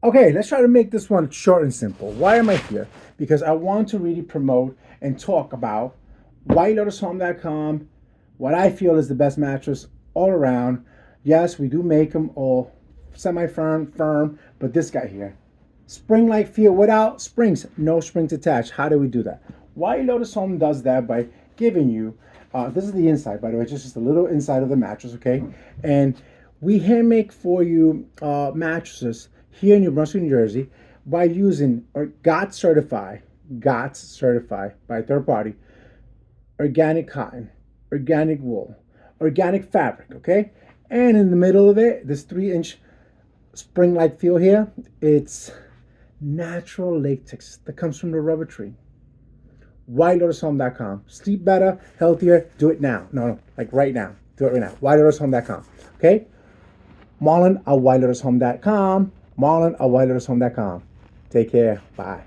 Okay, let's try to make this one short and simple. Why am I here? Because I want to really promote and talk about whitelotushome.com, what I feel is the best mattress all around. Yes, we do make them all semi-firm, firm, but this guy here, spring-like feel without springs, no springs attached. How do we do that? White Lotus Home does that by giving you, this is the inside, by the way, just a little inside of the mattress, okay? And we hand make for you mattresses here in New Brunswick, New Jersey, by using or GOTS certified by a third party, organic cotton, organic wool, organic fabric, okay? And in the middle of it, this 3-inch spring-like feel here, it's natural latex that comes from the rubber tree. WhiteLotusHome.com. Sleep better, healthier. Do it now. No, like right now. Do it right now. WhiteLotusHome.com. Okay? Marlon at WhiteLotusHome.com. Marlon at WhiteLotusHome.com. Take care. Bye.